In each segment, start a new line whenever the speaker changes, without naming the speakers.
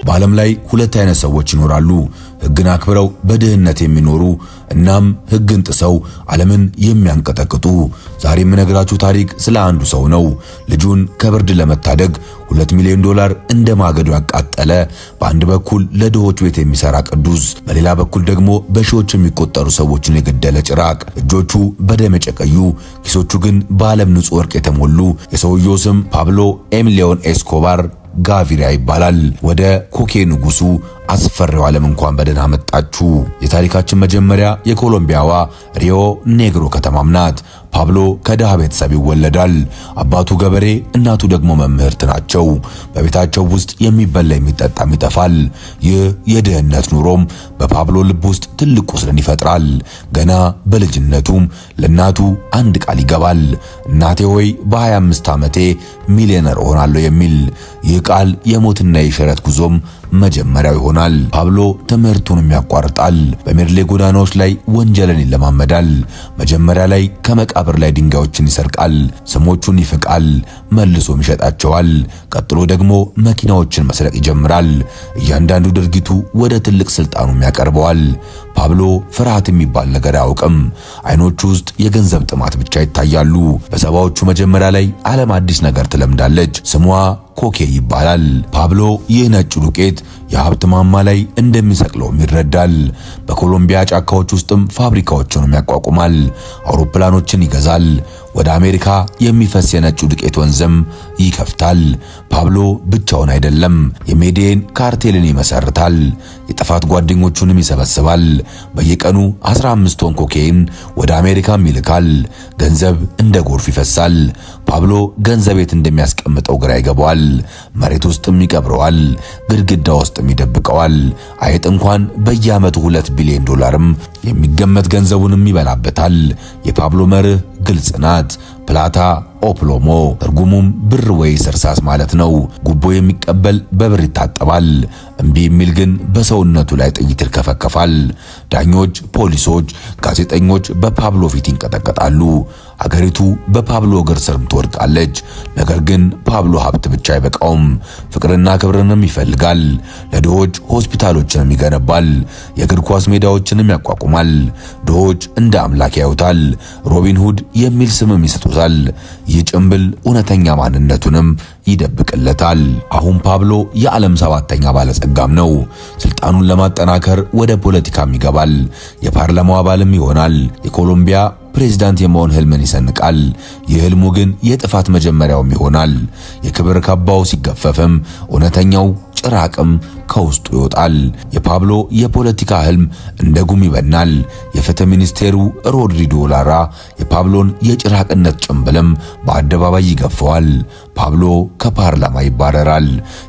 በዓለም ላይ ሁለት አይነት ሰዎች ይኖራሉ። ሕግን አክብረው በድህነት የሚኖሩ እናም ሕግን ጥሰው ዓለምን የሚያንቀጠቅጡ። ዛሬ የምነግራችሁ ታሪክ ስለ አንዱ ሰው ነው። ልጁን ከብርድ ለመታደግ $2 ሚሊዮን እንደ ማገዶ ያቃጠለ፣ በአንድ በኩል ለድሆች ቤት የሚሰራ ቅዱስ፣ በሌላ በኩል ደግሞ በሺዎች የሚቆጠሩ ሰዎችን የገደለ ጭራቅ። እጆቹ በደም የጨቀዩ፣ ኪሶቹ ግን በዓለም ንጹህ ወርቅ የተሞሉ። የሰውየው ስም ፓብሎ ኤሚሊዮን ኤስኮባር ጋቪሪያ ይባላል። ወደ ኮኬ ንጉሱ አስፈሪው ዓለም እንኳን በደህና መጣችሁ። የታሪካችን መጀመሪያ የኮሎምቢያዋ ሪዮ ኔግሮ ከተማም ናት። ፓብሎ ከድሃ ቤተሰብ ይወለዳል። አባቱ ገበሬ፣ እናቱ ደግሞ መምህርት ናቸው። በቤታቸው ውስጥ የሚበላ የሚጠጣም ይጠፋል። ይህ የድህነት ኑሮም በፓብሎ ልብ ውስጥ ትልቅ ቁስልን ይፈጥራል። ገና በልጅነቱም ለእናቱ አንድ ቃል ይገባል። እናቴ ሆይ በ25 ዓመቴ ሚሊዮነር እሆናለሁ የሚል። ይህ ቃል የሞትና የሽረት ጉዞም መጀመሪያው ይሆናል። ፓብሎ ትምህርቱንም ያቋርጣል። በሜርሌ ጎዳናዎች ላይ ወንጀልን ይለማመዳል። መጀመሪያ ላይ ከመቃብር ላይ ድንጋዮችን ይሰርቃል፣ ስሞቹን ይፍቃል፣ መልሶም ይሸጣቸዋል። ቀጥሎ ደግሞ መኪናዎችን መስረቅ ይጀምራል። እያንዳንዱ ድርጊቱ ወደ ትልቅ ስልጣኑም ያቀርበዋል። ፓብሎ ፍርሃት የሚባል ነገር አያውቅም። አይኖቹ ውስጥ የገንዘብ ጥማት ብቻ ይታያሉ። በሰባዎቹ መጀመሪያ ላይ ዓለም አዲስ ነገር ትለምዳለች። ስሟ ኮኬ ይባላል። ፓብሎ ይህ ነጭ ዱቄት የሀብት ማማ ላይ እንደሚሰቅለውም ይረዳል። በኮሎምቢያ ጫካዎች ውስጥም ፋብሪካዎችንም ያቋቁማል። አውሮፕላኖችን ይገዛል። ወደ አሜሪካ የሚፈስ የነጩ ዱቄት ወንዝም ይከፍታል። ፓብሎ ብቻውን አይደለም፣ የሜዴን ካርቴልን ይመሰርታል። የጥፋት ጓደኞቹንም ይሰበስባል። በየቀኑ 15 ቶን ኮኬይን ወደ አሜሪካም ይልካል። ገንዘብ እንደ ጎርፍ ይፈሳል። ፓብሎ ገንዘብ የት እንደሚያስቀምጠው ግራ ይገባዋል። መሬት ውስጥም ይቀብረዋል፣ ግድግዳ ውስጥም ይደብቀዋል። አይጥ እንኳን በየዓመቱ $2 ቢሊዮን የሚገመት ገንዘቡንም ይበላበታል። የፓብሎ መርህ ግልጽ ናት። ፕላታ ኦፕሎሞ፣ ትርጉሙም ብር ወይስ እርሳስ ማለት ነው። ጉቦ የሚቀበል በብር ይታጠባል፣ እምቢ የሚል ግን በሰውነቱ ላይ ጥይት ይርከፈከፋል። ዳኞች፣ ፖሊሶች፣ ጋዜጠኞች በፓብሎ ፊት ይንቀጠቀጣሉ። አገሪቱ በፓብሎ እግር ስርም ትወድቃለች። ነገር ግን ፓብሎ ሀብት ብቻ አይበቃውም፣ ፍቅርና ክብርንም ይፈልጋል። ለድሆች ሆስፒታሎችንም ይገነባል፣ የእግር ኳስ ሜዳዎችንም ያቋቁማል። ድሆች እንደ አምላክ ያዩታል፣ ሮቢን ሁድ የሚል ስምም ይሰጡታል። ይህ ጭምብል እውነተኛ ማንነቱንም ይደብቅለታል። አሁን ፓብሎ የዓለም 7ኛ ባለጸጋም ነው። ስልጣኑን ለማጠናከር ወደ ፖለቲካም ይገባል። የፓርላማው አባልም ይሆናል። የኮሎምቢያ ፕሬዝዳንት የመሆን ህልምን ይሰንቃል። ይህ ህልሙ ግን የጥፋት መጀመሪያውም ይሆናል። የክብር ካባው ሲገፈፍም እውነተኛው ጭራቅም ከውስጡ ይወጣል። የፓብሎ የፖለቲካ ህልም እንደ ጉም ይበናል። የፍትህ ሚኒስቴሩ ሮድሪጎ ላራ የፓብሎን የጭራቅነት ጭምብልም በአደባባይ ይገፈዋል። ፓብሎ ከፓርላማ ይባረራል።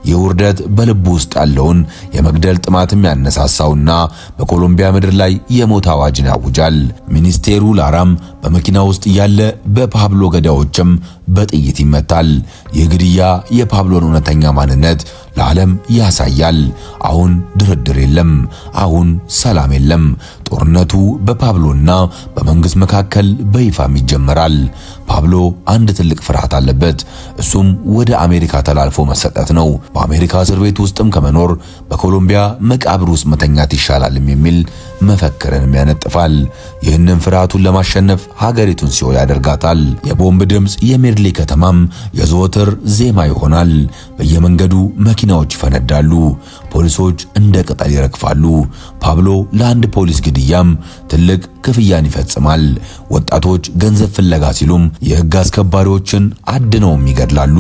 የውርደት በልቡ ውስጥ ያለውን የመግደል ጥማትም ያነሳሳውና በኮሎምቢያ ምድር ላይ የሞት አዋጅን ያውጃል። ሚኒስቴሩ ላራም በመኪና ውስጥ ያለ በፓብሎ ገዳዮችም በጥይት ይመታል። ይህ ግድያ የፓብሎን እውነተኛ ማንነት ለዓለም ያሳያል። አሁን ድርድር የለም። አሁን ሰላም የለም። ጦርነቱ በፓብሎና በመንግስት መካከል በይፋም ይጀመራል። ፓብሎ አንድ ትልቅ ፍርሃት አለበት። እሱም ወደ አሜሪካ ተላልፎ መሰጠት ነው። በአሜሪካ እስር ቤት ውስጥም ከመኖር በኮሎምቢያ መቃብር ውስጥ መተኛት ይሻላልም የሚል መፈክርንም ያነጥፋል። ይህንን ፍርሃቱን ለማሸነፍ ሀገሪቱን ሲኦል ያደርጋታል። የቦምብ ድምፅ የሜርሌ ከተማም የዘወትር ዜማ ይሆናል። በየመንገዱ መኪናዎች ይፈነዳሉ። ፖሊሶች እንደ ቅጠል ይረግፋሉ። ፓብሎ ለአንድ ፖሊስ ግድያም ትልቅ ክፍያን ይፈጽማል። ወጣቶች ገንዘብ ፍለጋ ሲሉም የሕግ አስከባሪዎችን አድነውም ይገድላሉ።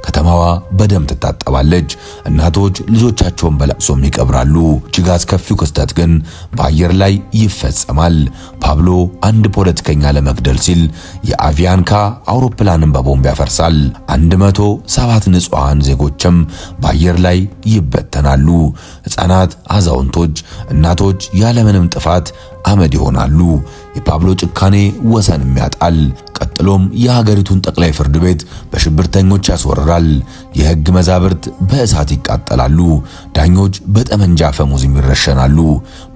ከተማዋ በደም ትታጠባለች። እናቶች ልጆቻቸውን በለቅሶም ይቀብራሉ። እጅግ አስከፊው ክስተት ግን በአየር ላይ ይፈጸማል። ፓብሎ አንድ ፖለቲከኛ ለመግደል ሲል የአቪያንካ አውሮፕላንን በቦምብ ያፈርሳል። 107 ንጹሃን ዜጎችም በአየር ላይ ይበተናሉ። ሕፃናት፣ አዛውንቶች፣ እናቶች ያለምንም ጥፋት አመድ ይሆናሉ። የፓብሎ ጭካኔ ወሰንም ያጣል። ቀጥሎም የሀገሪቱን ጠቅላይ ፍርድ ቤት በሽብርተኞች ያስወርራል። የሕግ መዛብርት በእሳት ይቃጠላሉ። ዳኞች በጠመንጃ አፈሙዝ ይረሸናሉ።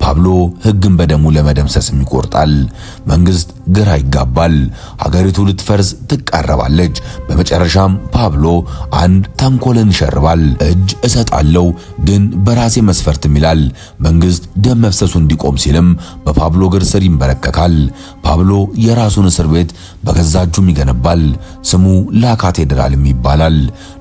ፓብሎ ሕግን በደሙ ለመደምሰስም ይቆርጣል። መንግስት ግራ ይጋባል። ሀገሪቱ ልትፈርስ ትቃረባለች። በመጨረሻም ፓብሎ አንድ ተንኮልን ይሸርባል። እጅ እሰጣለሁ ግን በራሴ መስፈርትም ይላል። መንግስት ደም መፍሰሱ እንዲቆም ሲልም በፓብሎ እግር ስር ይንበረከካል። ፓብሎ የራሱን እስር ቤት በገዛ እጁም ይገነባል። ስሙ ላ ካቴድራልም ይባላል።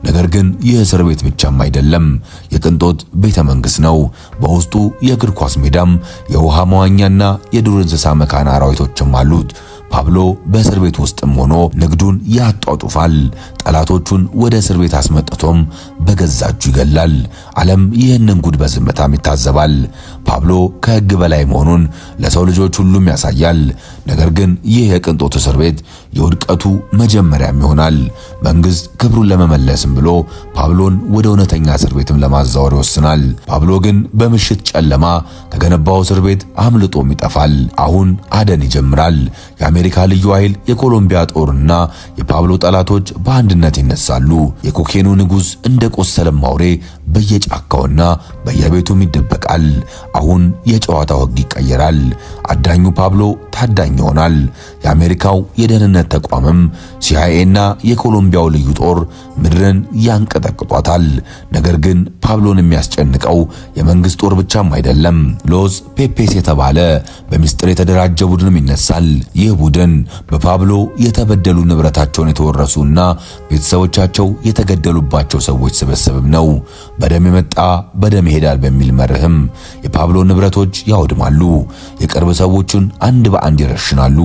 ነገር ግን ይህ እስር ቤት ብቻም አይደለም፣ የቅንጦት ቤተ መንግስት ነው። በውስጡ የእግር ኳስ ሜዳም፣ የውሃ መዋኛና የዱር እንስሳ መካነ አራዊቶችም አሉት። ፓብሎ በእስር ቤት ውስጥም ሆኖ ንግዱን ያጧጡፋል። ጠላቶቹን ወደ እስር ቤት አስመጥቶም በገዛ እጁ ይገላል። ዓለም ይህንን ጉድ በዝምታም ይታዘባል። ፓብሎ ከሕግ በላይ መሆኑን ለሰው ልጆች ሁሉም ያሳያል። ነገር ግን ይህ የቅንጦት እስር ቤት የውድቀቱ መጀመሪያም ይሆናል። መንግስት ክብሩን ለመመለስም ብሎ ፓብሎን ወደ እውነተኛ እስር ቤትም ለማዛወር ይወስናል። ፓብሎ ግን በምሽት ጨለማ ከገነባው እስር ቤት አምልጦም ይጠፋል። አሁን አደን ይጀምራል። የአሜሪካ ልዩ ኃይል፣ የኮሎምቢያ ጦርና የፓብሎ ጠላቶች በአንድነት ይነሳሉ። የኮኬኑ ንጉሥ እንደ ቆሰለም አውሬ በየጫካውና በየቤቱም ይደበቃል። አሁን የጨዋታው ሕግ ይቀየራል። አዳኙ ፓብሎ ታዳኝ ይሆናል። የአሜሪካው የደህንነት ተቋምም ሲአይኤና የኮሎምቢያው ልዩ ጦር ምድርን ያንቀጠቅጧታል። ነገር ግን ፓብሎን የሚያስጨንቀው የመንግስት ጦር ብቻም አይደለም። ሎስ ፔፔስ የተባለ በሚስጥር የተደራጀ ቡድንም ይነሳል። ይህ ቡድን በፓብሎ የተበደሉ ንብረታቸውን የተወረሱና ቤተሰቦቻቸው የተገደሉባቸው ሰዎች ስብስብም ነው። በደም የመጣ በደም ይሄዳል በሚል መርህም የፓብሎ ንብረቶች ያወድማሉ። የቅርብ ሰዎቹን አንድ በአንድ ይረሽናሉ።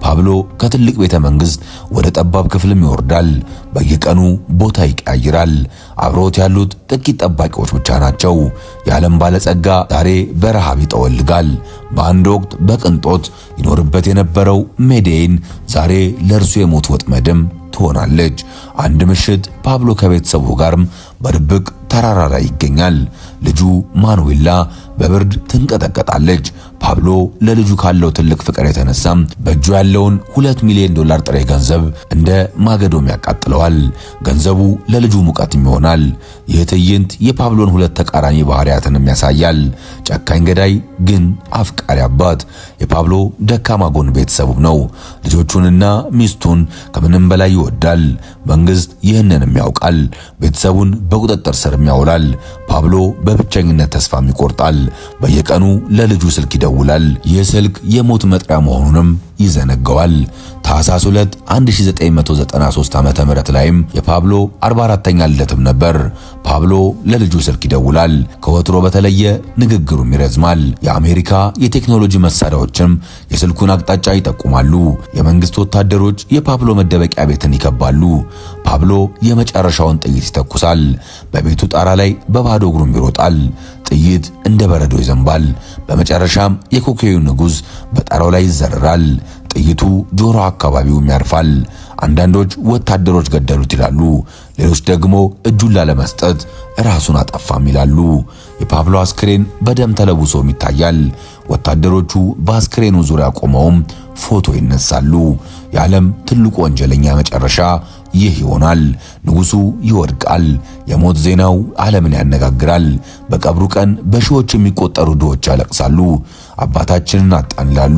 ፓብሎ ከትልቅ ቤተ መንግስት ወደ ጠባብ ክፍልም ይወርዳል። በየቀኑ ቦታ ይቀያይራል። አብሮት ያሉት ጥቂት ጠባቂዎች ብቻ ናቸው። የዓለም ባለጸጋ ዛሬ በረሃብ ይጠወልጋል። በአንድ ወቅት በቅንጦት ይኖርበት የነበረው ሜዴይን ዛሬ ለእርሱ የሞት ወጥመድም ትሆናለች። አንድ ምሽት ፓብሎ ከቤተሰቡ ጋርም በድብቅ ተራራ ላይ ይገኛል። ልጁ ማኑዌላ በብርድ ትንቀጠቀጣለች። ፓብሎ ለልጁ ካለው ትልቅ ፍቅር የተነሳም በእጁ ያለውን $2 ሚሊዮን ጥሬ ገንዘብ እንደ ማገዶም ያቃጥለዋል። ገንዘቡ ለልጁ ሙቀትም ይሆናል። ይህ ትዕይንት የፓብሎን ሁለት ተቃራኒ ባህሪያትንም ያሳያል። ጨካኝ ገዳይ ግን አፍቃሪ አባት። የፓብሎ ደካማ ጎን ቤተሰቡ ነው። ልጆቹንና ሚስቱን ከምንም በላይ ይወዳል። መንግስት ይህንንም ያውቃል። ቤተሰቡን በቁጥጥር ስር ያውላል። ፓብሎ በብቸኝነት ተስፋም ይቆርጣል። በየቀኑ ለልጁ ስልክ ይደውላል። ይህ ስልክ የሞት መጥሪያ መሆኑንም ይዘነጋዋል። ታኅሳስ 2 1993 ዓመተ ምህረት ላይም የፓብሎ 44ኛ ልደትም ነበር። ፓብሎ ለልጁ ስልክ ይደውላል። ከወትሮ በተለየ ንግግሩም ይረዝማል። የአሜሪካ የቴክኖሎጂ መሳሪያዎችም የስልኩን አቅጣጫ ይጠቁማሉ። የመንግስት ወታደሮች የፓብሎ መደበቂያ ቤትን ይከባሉ። ፓብሎ የመጨረሻውን ጥይት ይተኩሳል። በቤቱ ጣራ ላይ በባዶ እግሩም ይሮጣል። ጥይት እንደ በረዶ ይዘንባል። በመጨረሻም የኮኬዩ ንጉሥ በጣራው ላይ ይዘረራል። ጥይቱ ጆሮ አካባቢውም ያርፋል። አንዳንዶች ወታደሮች ገደሉት ይላሉ፣ ሌሎች ደግሞ እጁን ላለመስጠት ራሱን አጠፋም ይላሉ። የፓብሎ አስክሬን በደም ተለውሶም ይታያል። ወታደሮቹ በአስክሬኑ ዙሪያ ቆመውም ፎቶ ይነሳሉ። የዓለም ትልቁ ወንጀለኛ መጨረሻ ይህ ይሆናል። ንጉሱ ይወድቃል። የሞት ዜናው ዓለምን ያነጋግራል። በቀብሩ ቀን በሺዎች የሚቆጠሩ ድሆች ያለቅሳሉ፣ አባታችንን አጣን ይላሉ።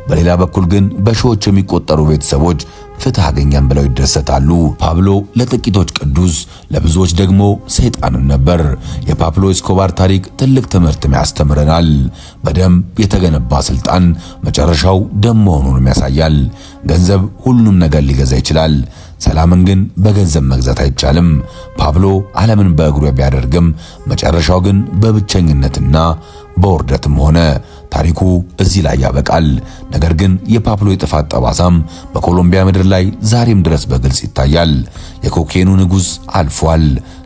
በሌላ በኩል ግን በሺዎች የሚቆጠሩ ቤተሰቦች ፍትህ አገኘን ብለው ይደሰታሉ። ፓብሎ ለጥቂቶች ቅዱስ፣ ለብዙዎች ደግሞ ሰይጣንም ነበር። የፓብሎ ኤስኮባር ታሪክ ትልቅ ትምህርትም ያስተምረናል። በደም የተገነባ ስልጣን መጨረሻው ደም መሆኑንም ያሳያል። ገንዘብ ሁሉንም ነገር ሊገዛ ይችላል። ሰላምን ግን በገንዘብ መግዛት አይቻልም። ፓብሎ ዓለምን በእግሩ ቢያደርግም መጨረሻው ግን በብቸኝነትና በውርደትም ሆነ። ታሪኩ እዚህ ላይ ያበቃል። ነገር ግን የፓብሎ የጥፋት ጠባሳም በኮሎምቢያ ምድር ላይ ዛሬም ድረስ በግልጽ ይታያል። የኮኬኑ ንጉሥ አልፏል።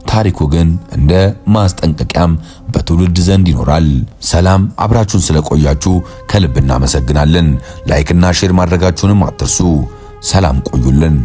ታሪኩ ግን እንደ ማስጠንቀቂያም በትውልድ ዘንድ ይኖራል። ሰላም፣ አብራችሁን ስለቆያችሁ ከልብ እናመሰግናለን። ላይክና ሼር ማድረጋችሁንም አትርሱ። ሰላም ቆዩልን።